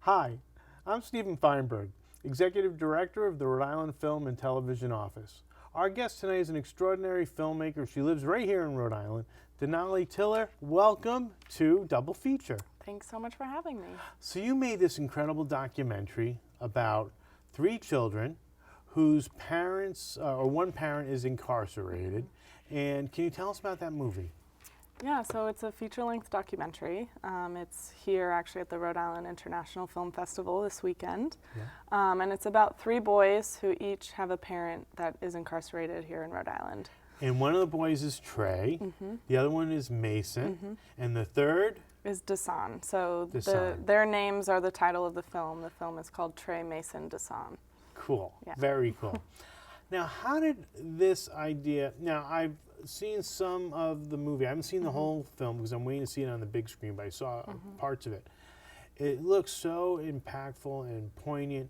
Hi, I'm Stephen Feinberg, Executive Director of the Rhode Island Film and Television Office. Our guest tonight is an extraordinary filmmaker. She lives right here in Rhode Island. Denali Tiller, welcome to Double Feature. Thanks so much for having me. So you made this incredible documentary about 3 children whose parents, or one parent is incarcerated. And can you tell us about that movie? Yeah, so it's a feature-length documentary. It's here actually at the Rhode Island International Film Festival this weekend. Yeah. And it's about 3 boys who each have a parent that is incarcerated here in Rhode Island. And one of the boys is Trey, the other one is Mason, and the third? Is Dasan. So Dasan. their names are the title of the film. The film is called Trey, Mason, Dasan. Cool, Yeah. very cool. Now, how did this idea, now I've seen some of the movie. I haven't seen the whole film because I'm waiting to see it on the big screen, but I saw parts of it. It looks so impactful and poignant.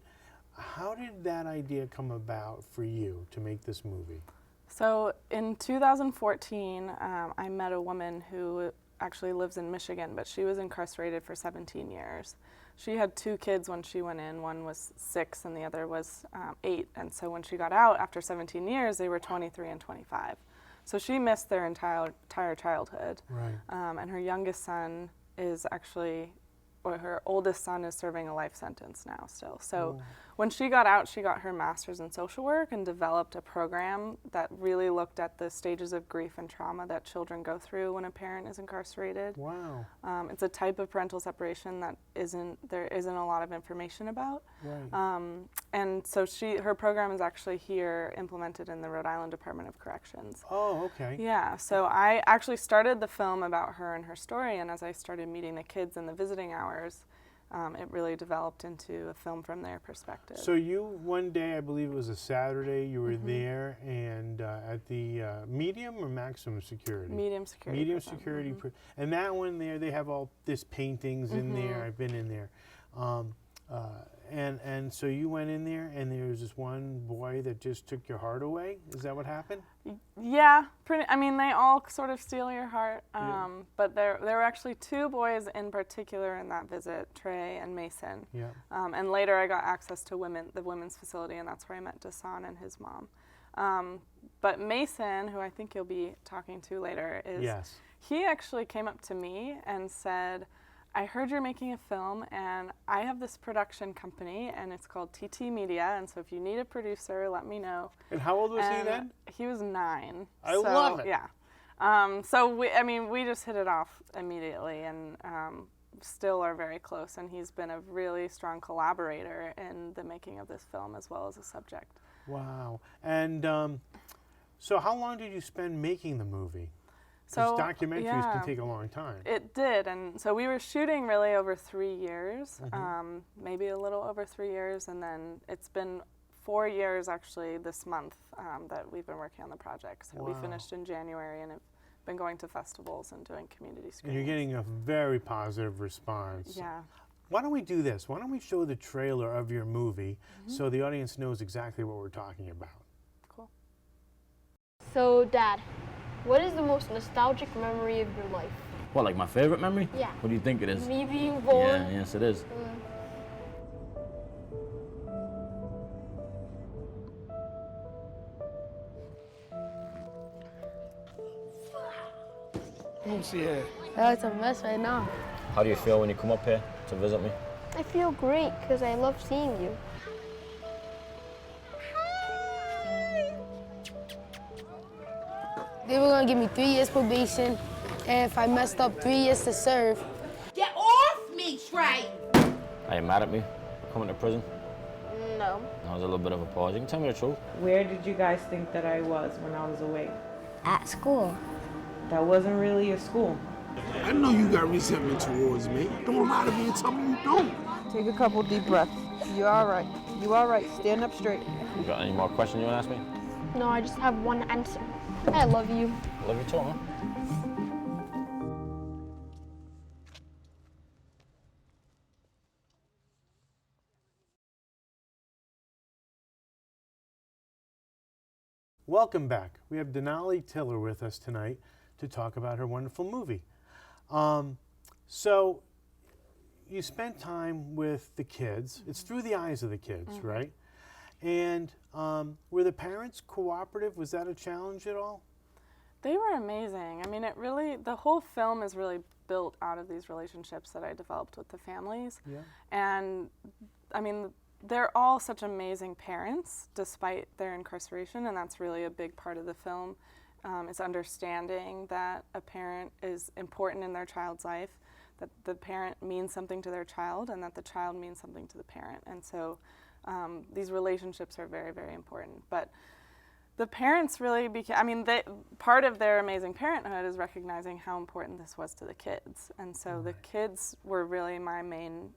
How did that idea come about for you to make this movie? So in 2014, I met a woman who actually lives in Michigan, but she was incarcerated for 17 years. She had 2 kids when she went in. One was 6 and the other was 8. And so when she got out after 17 years, they were 23 and 25. So she missed their entire childhood. Right. And her youngest son is actually, or her oldest son is serving a life sentence now still. So when she got out, she got her master's in social work and developed a program that really looked at the stages of grief and trauma that children go through when a parent is incarcerated. Wow. It's a type of parental separation that there isn't a lot of information about. Right. And so her program is actually here implemented in the Rhode Island Department of Corrections. Oh, okay. Yeah, so I actually started the film about her and her story, and as I started meeting the kids in the visiting hours, it really developed into a film from their perspective. So you, one day, I believe it was a Saturday, you were there and at the medium or maximum security? Medium security. Medium security. And that one there, they have all this paintings in there. I've been in there. And so you went in there and there was this one boy that just took your heart away? Is that what happened? Yeah, I mean, they all sort of steal your heart, but there were actually 2 boys in particular in that visit, Trey and Mason. Yeah. And later I got access to the women's facility, and that's where I met Dasan and his mom. But Mason, who I think you'll be talking to later, he actually came up to me and said, I heard you're making a film, and I have this production company, and it's called TT Media, and so if you need a producer, let me know. And how old was he then? He was 9. I love it. Yeah. So we just hit it off immediately, and still are very close, and he's been a really strong collaborator in the making of this film as well as a subject. Wow. And so how long did you spend making the movie? So Because documentaries can take a long time. It did, and so we were shooting really over 3 years, maybe a little over 3 years, and then it's been 4 years actually this month that we've been working on the project. So we finished in January and have been going to festivals and doing community screenings. And you're getting a very positive response. Yeah. Why don't we do this? Why don't we show the trailer of your movie so the audience knows exactly what we're talking about? Cool. So, Dad, what is the most nostalgic memory of your life? What, like my favorite memory? Yeah. What do you think it is? Me being born. Yeah, yes it is. Don't see her. Oh, it's a mess right now. How do you feel when you come up here to visit me? I feel great because I love seeing you. They were gonna give me 3 years probation, and if I messed up, 3 years to serve. Get off me, Trey! Are you mad at me for coming to prison? No. That was a little bit of a pause. You can tell me the truth. Where did you guys think that I was when I was away? At school. That wasn't really a school. I know you got resentment towards me. Don't lie to me and tell me you don't. Take a couple deep breaths. You're all right. You all right. Stand up straight. You got any more questions you want to ask me? No, I just have one answer. I love you. Love you too, huh? Welcome back. We have Denali Tiller with us tonight to talk about her wonderful movie. So you spent time with the kids. It's through the eyes of the kids, right? And were the parents cooperative? Was that a challenge at all? They were amazing. I mean, the whole film is really built out of these relationships that I developed with the families. Yeah. And I mean, they're all such amazing parents despite their incarceration, and that's really a big part of the film, is understanding that a parent is important in their child's life, that the parent means something to their child, and that the child means something to the parent. And so these relationships are very, very important. But the parents really became, I mean, part of their amazing parenthood is recognizing how important this was to the kids. And so the kids were really my main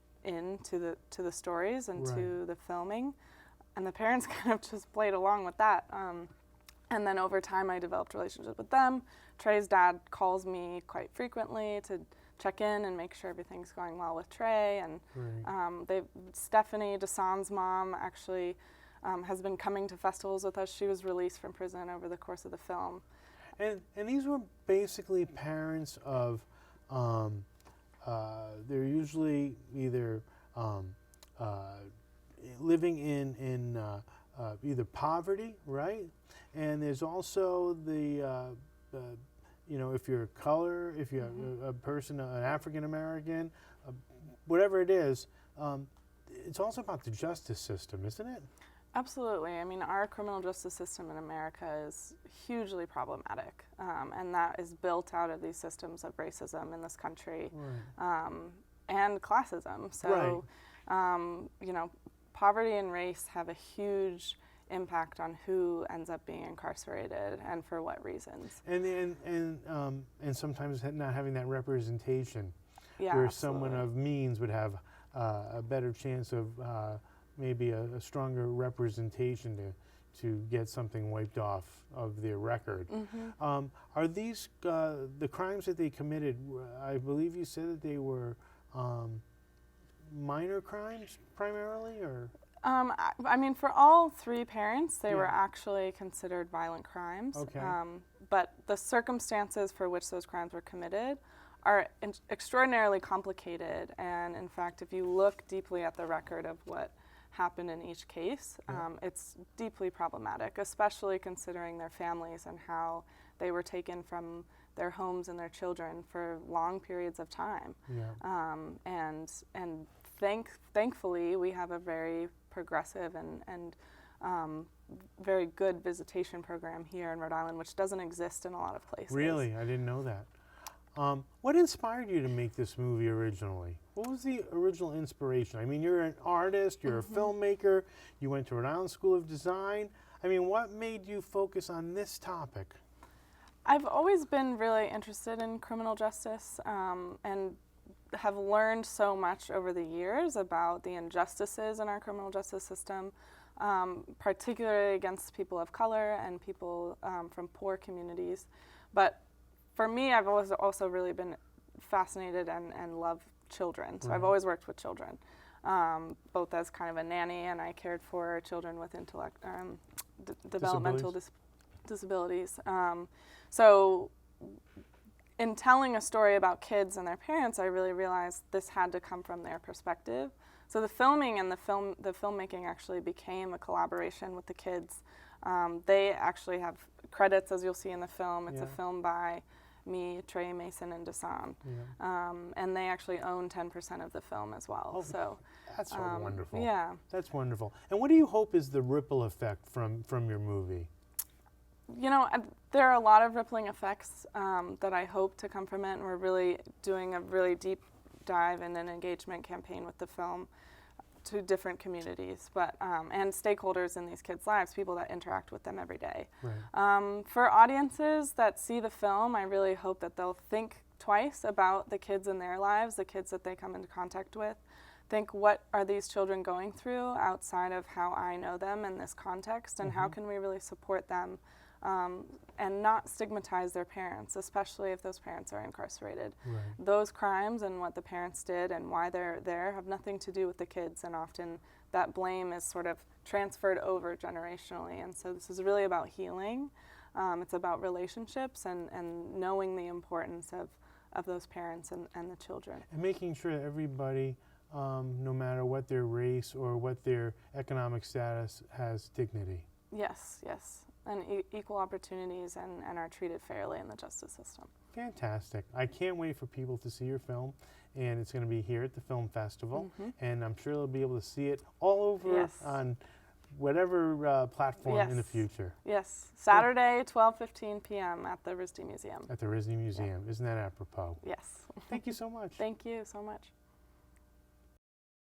to the stories and to the filming. And the parents kind of just played along with that. And then over time, I developed a relationship with them. Trey's dad calls me quite frequently to check in and make sure everything's going well with Trey. And Stephanie, Dasan's mom, actually has been coming to festivals with us. She was released from prison over the course of the film. And these were basically parents of, they're usually either living in either poverty, right? And there's also the you know, if you're a color, if you're a person, an African American, whatever it is, it's also about the justice system, isn't it? Absolutely. I mean, our criminal justice system in America is hugely problematic, and that is built out of these systems of racism in this country, and classism. So, you know, poverty and race have a huge impact on who ends up being incarcerated and for what reasons. And sometimes not having that representation, Yeah, where someone of means would have a better chance of maybe a stronger representation to get something wiped off of their record. Are these the crimes that they committed? I believe you said that they were minor crimes primarily, or? I mean, for all three parents, they were actually considered violent crimes. Okay. But the circumstances for which those crimes were committed are extraordinarily complicated. And in fact, if you look deeply at the record of what happened in each case, it's deeply problematic, especially considering their families and how they were taken from their homes and their children for long periods of time. And thankfully, we have a very progressive and very good visitation program here in Rhode Island, which doesn't exist in a lot of places. Really? I didn't know that. What inspired you to make this movie originally? What was the original inspiration? I mean, you're an artist, you're a filmmaker, you went to Rhode Island School of Design. I mean, what made you focus on this topic? I've always been really interested in criminal justice and have learned so much over the years about the injustices in our criminal justice system, particularly against people of color and people from poor communities. But for me, I've always also really been fascinated and love children. So I've always worked with children, both as kind of a nanny, and I cared for children with developmental disabilities. So in telling a story about kids and their parents, I really realized this had to come from their perspective. So the filming and the filmmaking actually became a collaboration with the kids. They actually have credits, as you'll see in the film. It's a film by me, Trey, Mason, and Dasan. And they actually own 10% of the film as well. Oh, so that's so wonderful. Yeah. That's wonderful. And what do you hope is the ripple effect from your movie? You know, there are a lot of rippling effects that I hope to come from it, and we're really doing a really deep dive and an engagement campaign with the film to different communities, but and stakeholders in these kids' lives, people that interact with them every day. For audiences that see the film, I really hope that they'll think twice about the kids in their lives, the kids that they come into contact with. Think, what are these children going through outside of how I know them in this context, and how can we really support them and not stigmatize their parents, especially if those parents are incarcerated. Those crimes and what the parents did and why they're there have nothing to do with the kids, and often that blame is sort of transferred over generationally. And so this is really about healing. It's about relationships and knowing the importance of those parents and the children. And making sure that everybody, no matter what their race or what their economic status, has dignity. Yes, yes. And equal opportunities and are treated fairly in the justice system. Fantastic. I can't wait for people to see your film, and it's going to be here at the film festival, and I'm sure they'll be able to see it all over on whatever platform in the future. Yes, Saturday, 12:15 p.m. at the RISD Museum. At the RISD Museum. Isn't that apropos? Yes. Thank you so much. Thank you so much.